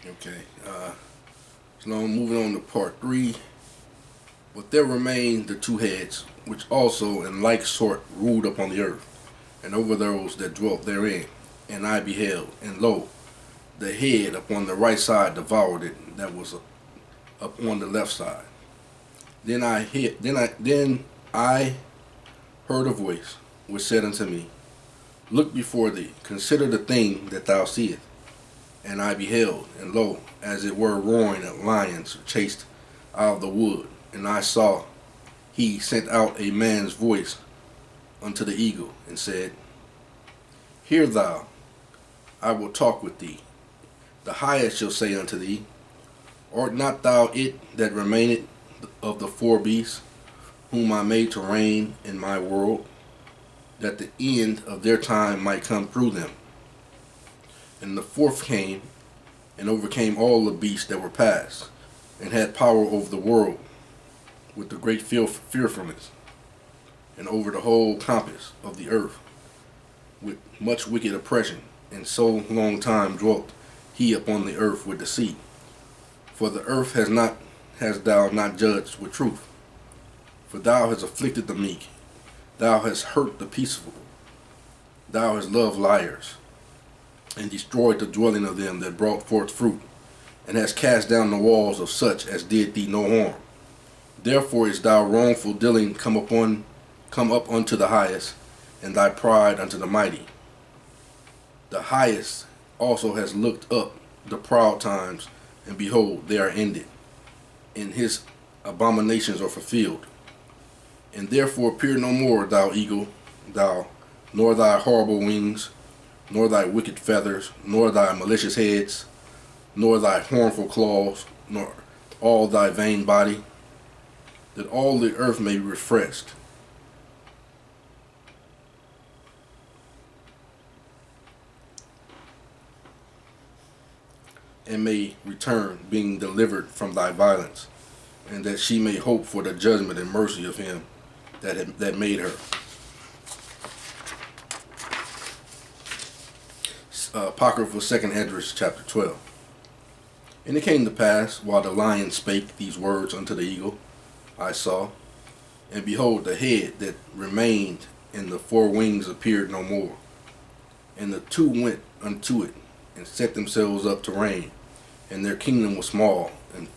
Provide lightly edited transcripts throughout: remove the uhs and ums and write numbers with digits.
Okay. So now moving on to part 3. But there remained the two heads, which also in like sort ruled upon the earth, and over those that dwelt therein. And I beheld, and lo, the head upon the right side devoured it that was upon the left side. Then I heard a voice which said unto me, Look before thee, consider the thing that thou seest. And I beheld, and lo, as it were roaring of lions chased out of the wood. And I saw he sent out a man's voice unto the eagle, and said, Hear thou, I will talk with thee. The highest shall say unto thee, Art not thou it that remaineth of the four beasts, whom I made to reign in my world, that the end of their time might come through them? And the fourth came, and overcame all the beasts that were past, and had power over the world, with the great fearfulness, and over the whole compass of the earth, with much wicked oppression, and so long time dwelt he upon the earth with deceit. For the earth hast thou not judged with truth. For thou hast afflicted the meek, thou hast hurt the peaceable, thou hast loved liars, and destroyed the dwelling of them that brought forth fruit, and hast cast down the walls of such as did thee no harm. Therefore is thy wrongful dealing come up unto the highest, and thy pride unto the mighty. The highest also has looked up the proud times, and behold, they are ended, and his abominations are fulfilled. And therefore appear no more, thou eagle, thou, nor thy horrible wings, nor thy wicked feathers, nor thy malicious heads, nor thy harmful claws, nor all thy vain body, that all the earth may be refreshed. And may return, being delivered from thy violence, and that she may hope for the judgment and mercy of him that made her. Apocryphal 2nd Esdras chapter 12. And it came to pass, while the lion spake these words unto the eagle, I saw, and behold, the head that remained in the four wings appeared no more. And the two went unto it, and set themselves up to reign, and their kingdom was small, and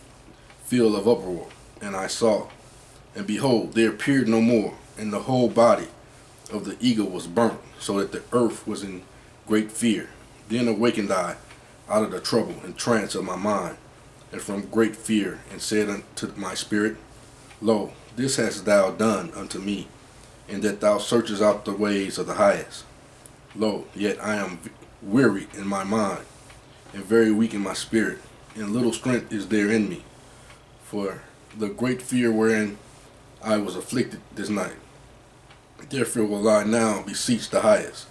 filled of uproar. And I saw, and behold, there appeared no more, and the whole body of the eagle was burnt, so that the earth was in great fear. Then awakened I out of the trouble and trance of my mind, and from great fear, and said unto my spirit, Lo, this hast thou done unto me, in that thou searchest out the ways of the highest. Lo, yet I am weary in my mind, and very weak in my spirit, and little strength is there in me, for the great fear wherein I was afflicted this night. Therefore will I now beseech the highest,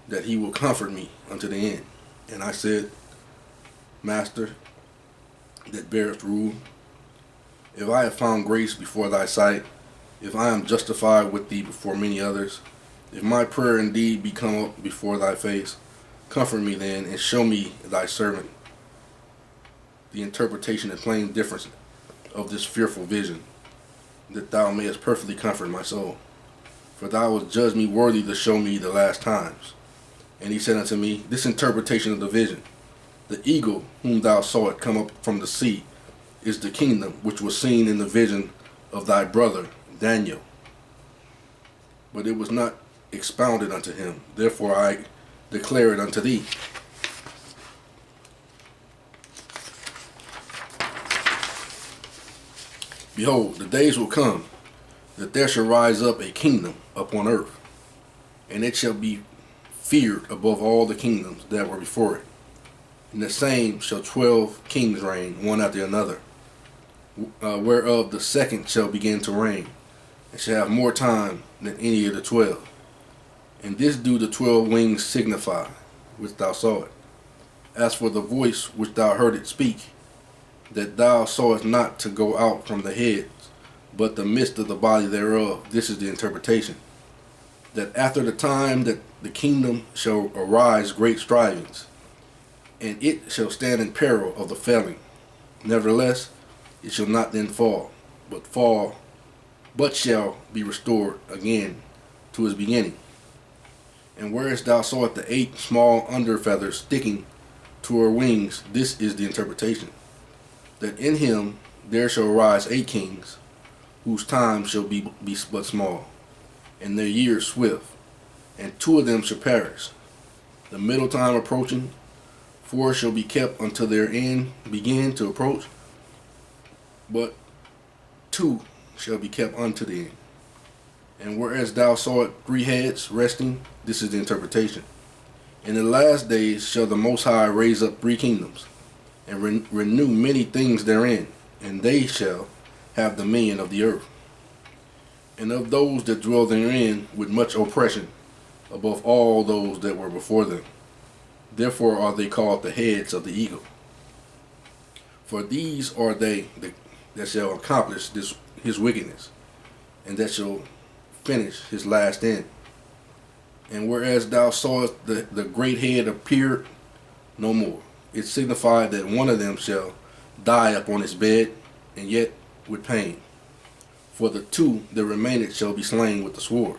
that he will comfort me unto the end. And I said, Master, that bearest rule, if I have found grace before thy sight, if I am justified with thee before many others, if my prayer indeed be come up before thy face, comfort me then, and show me thy servant the interpretation and plain difference of this fearful vision, that thou mayest perfectly comfort my soul. For thou hast judged me worthy to show me the last times. And he said unto me, This interpretation of the vision, the eagle whom thou sawest come up from the sea, is the kingdom which was seen in the vision of thy brother Daniel. But it was not expounded unto him. Therefore I declare it unto thee. Behold, the days will come, that there shall rise up a kingdom upon earth, and it shall be feared above all the kingdoms that were before it. In the same shall 12 kings reign, one after another, whereof the second shall begin to reign, and shall have more time than any of the 12. And this do the 12 wings signify, which thou sawest. As for the voice which thou heardest speak, that thou sawest not to go out from the heads, but the midst of the body thereof, this is the interpretation. That after the time that the kingdom shall arise great strivings, and it shall stand in peril of the felling. Nevertheless, it shall not then but shall be restored again to his beginning. And whereas thou sawest the 8 small under feathers sticking to her wings, this is the interpretation: that in him there shall rise 8 kings, whose time shall be but small, and their years swift, and 2 of them shall perish. The middle time approaching, 4 shall be kept until their end begin to approach, but 2 shall be kept unto the end. And whereas thou sawest 3 heads resting, this is the interpretation: in the last days shall the Most High raise up 3 kingdoms, and renew many things therein, and they shall have dominion of the earth, and of those that dwell therein with much oppression, above all those that were before them. Therefore are they called the heads of the eagle. For these are they that shall accomplish his wickedness, and that shall finish his last end. And whereas thou sawest the great head appear no more, it signified that one of them shall die upon his bed, and yet with pain. For the 2 that remaineth shall be slain with the sword.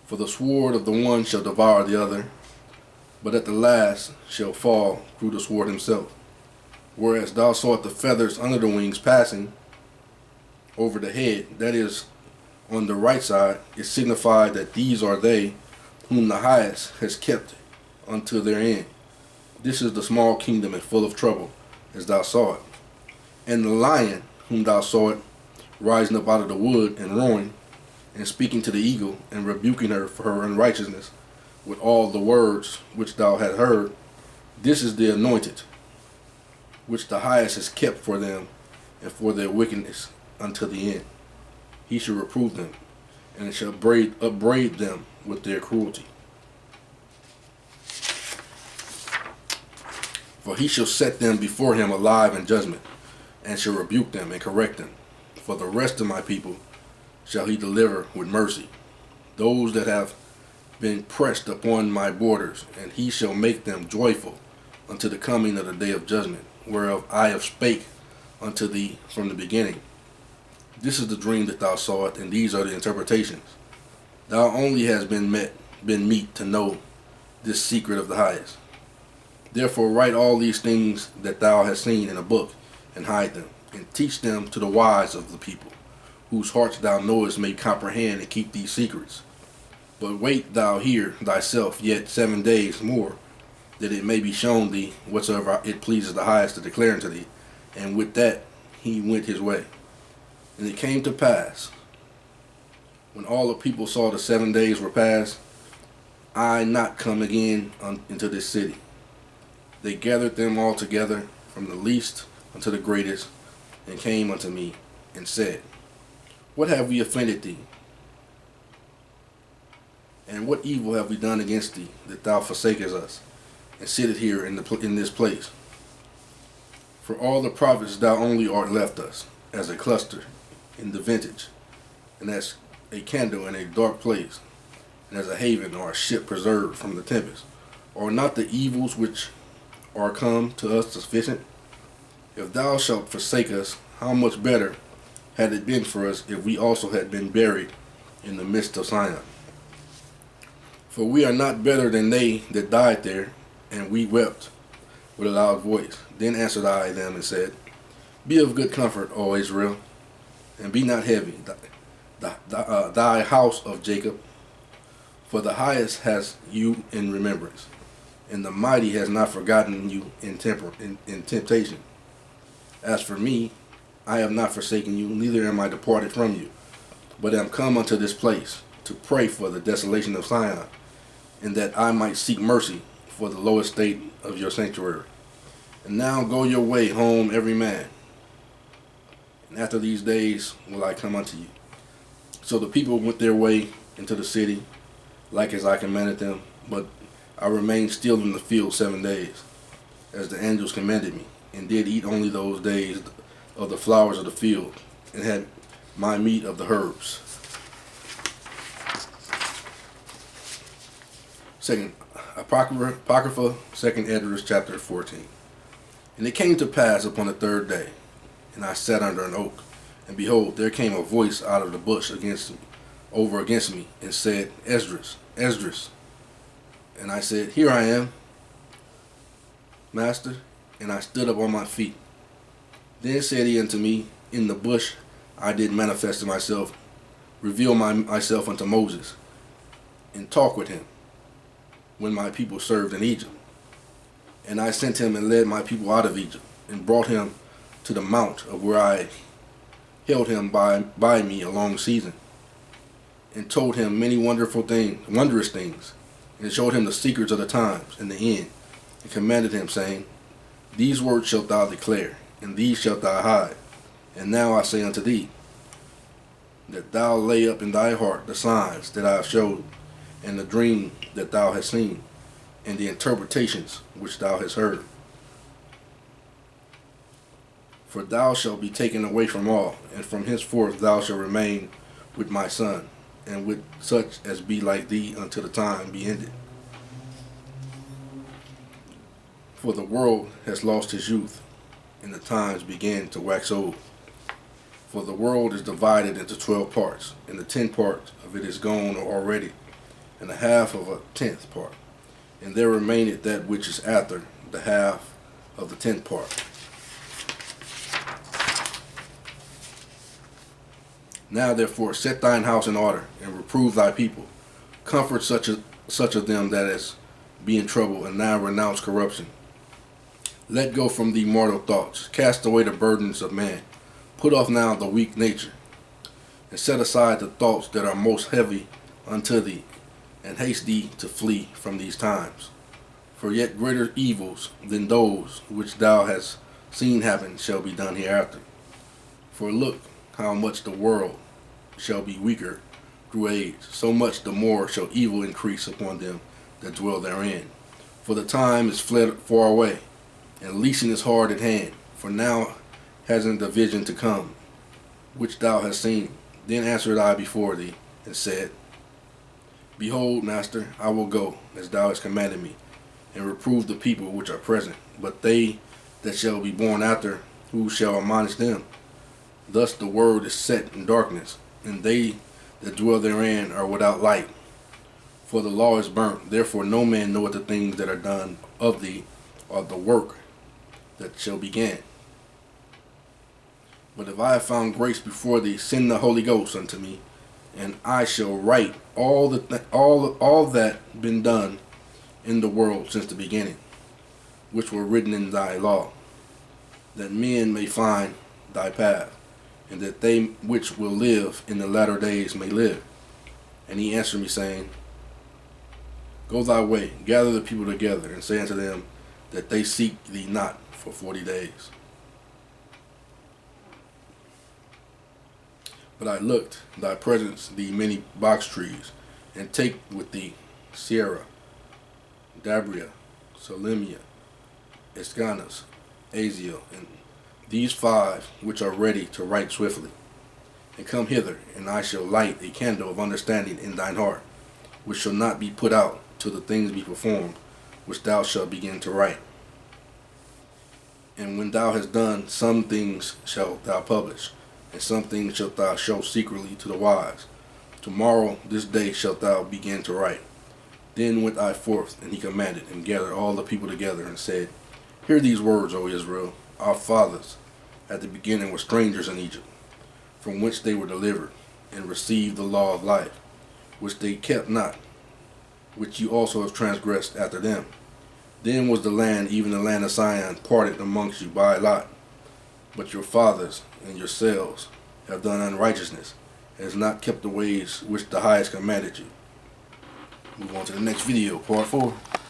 For the sword of the one shall devour the other, but at the last shall fall through the sword himself. Whereas thou sawest the feathers under the wings passing over the head, that is, on the right side, it signified that these are they whom the highest has kept unto their end. This is the small kingdom and full of trouble, as thou saw it. And the lion whom thou sawest rising up out of the wood and roaring, and speaking to the eagle, and rebuking her for her unrighteousness with all the words which thou hast heard, this is the anointed, which the highest has kept for them and for their wickedness unto the end. He shall reprove them, and shall upbraid them with their cruelty. For he shall set them before him alive in judgment, and shall rebuke them and correct them. For the rest of my people shall he deliver with mercy, those that have been pressed upon my borders, and he shall make them joyful unto the coming of the day of judgment, whereof I have spake unto thee from the beginning. This is the dream that thou sawest, and these are the interpretations. Thou only hast been meet to know this secret of the highest. Therefore write all these things that thou hast seen in a book, and hide them, and teach them to the wise of the people, whose hearts thou knowest may comprehend and keep these secrets. But wait thou here thyself yet 7 days more, that it may be shown thee whatsoever it pleases the highest to declare unto thee. And with that he went his way. And it came to pass, when all the people saw the 7 days were past, I not come again into this city. They gathered them all together, from the least unto the greatest, and came unto me, and said, What have we offended thee? And what evil have we done against thee, that thou forsakest us, and sittest here in this place? For all the prophets thou only art left us, as a cluster in the vintage, and as a candle in a dark place, and as a haven or a ship preserved from the tempest. Are not the evils which are come to us sufficient? If thou shalt forsake us, how much better had it been for us if we also had been buried in the midst of Zion? For we are not better than they that died there. And we wept with a loud voice. Then answered I them and said, Be of good comfort, O Israel, and be not heavy, thy house of Jacob, for the highest has you in remembrance, and the mighty has not forgotten you in temptation. As for me, I have not forsaken you, neither am I departed from you, but am come unto this place to pray for the desolation of Zion, and that I might seek mercy for the low estate of your sanctuary. And now go your way home every man, and after these days will I come unto you. So the people went their way into the city, like as I commanded them, but I remained still in the field 7 days, as the angels commanded me, and did eat only those days of the flowers of the field, and had my meat of the herbs. Apocrypha, 2nd Esdras, chapter 14. And it came to pass upon the third day, and I sat under an oak, and behold, there came a voice out of the bush over against me, and said, Esdras, Esdras. And I said, Here I am, master. And I stood up on my feet. Then said he unto me, In the bush I did manifest myself, reveal myself unto Moses, and talk with him, when my people served in Egypt. And I sent him and led my people out of Egypt, and brought him to the mount of where I held him by me a long season, and told him many wondrous things, and showed him the secrets of the times and the end, and commanded him, saying, These words shalt thou declare, and these shalt thou hide. And now I say unto thee, that thou lay up in thy heart the signs that I have showed, and the dream that thou hast seen, and the interpretations which thou hast heard. For thou shalt be taken away from all, and from henceforth thou shalt remain with my son, and with such as be like thee until the time be ended. For the world has lost his youth, and the times began to wax old. For the world is divided into 12 parts, and the 10th part of it is gone already, and the half of a 10th part. And there remaineth that which is after the half of the 10th part. Now therefore set thine house in order, and reprove thy people. Comfort such of them that as be in trouble, and now renounce corruption. Let go from thee mortal thoughts. Cast away the burdens of man. Put off now the weak nature, and set aside the thoughts that are most heavy unto thee, and haste thee to flee from these times. For yet greater evils than those which thou hast seen happen shall be done hereafter. For look how much the world shall be weaker through age, so much the more shall evil increase upon them that dwell therein. For the time is fled far away, and leasing is hard at hand. For now hasn't the vision to come, which thou hast seen. Then answered I before thee, and said, Behold, master, I will go, as thou hast commanded me, and reprove the people which are present. But they that shall be born after, who shall admonish them? Thus the word is set in darkness, and they that dwell therein are without light. For the law is burnt, therefore no man knoweth the things that are done of thee, or the work that shall begin. But if I have found grace before thee, send the Holy Ghost unto me, and I shall write all that been done in the world since the beginning, which were written in thy law, that men may find thy path, and that they which will live in the latter days may live. And he answered me, saying, Go thy way, gather the people together, and say unto them that they seek thee not for 40 days. But I looked, thy presence, the many box trees, and take with thee Sierra, Dabria, Salimia, Escanas, Aziel, and these 5 which are ready to write swiftly. And come hither, and I shall light a candle of understanding in thine heart, which shall not be put out till the things be performed, which thou shalt begin to write. And when thou hast done, some things shalt thou publish, and some things shalt thou show secretly to the wise. Tomorrow, this day, shalt thou begin to write. Then went I forth, and he commanded, and gathered all the people together, and said, Hear these words, O Israel. Our fathers at the beginning were strangers in Egypt, from which they were delivered, and received the law of life, which they kept not, which you also have transgressed after them. Then was the land, even the land of Sion, parted amongst you by lot. But your fathers and yourselves have done unrighteousness, and has not kept the ways which the highest commanded you. Move on to the next video, part 4.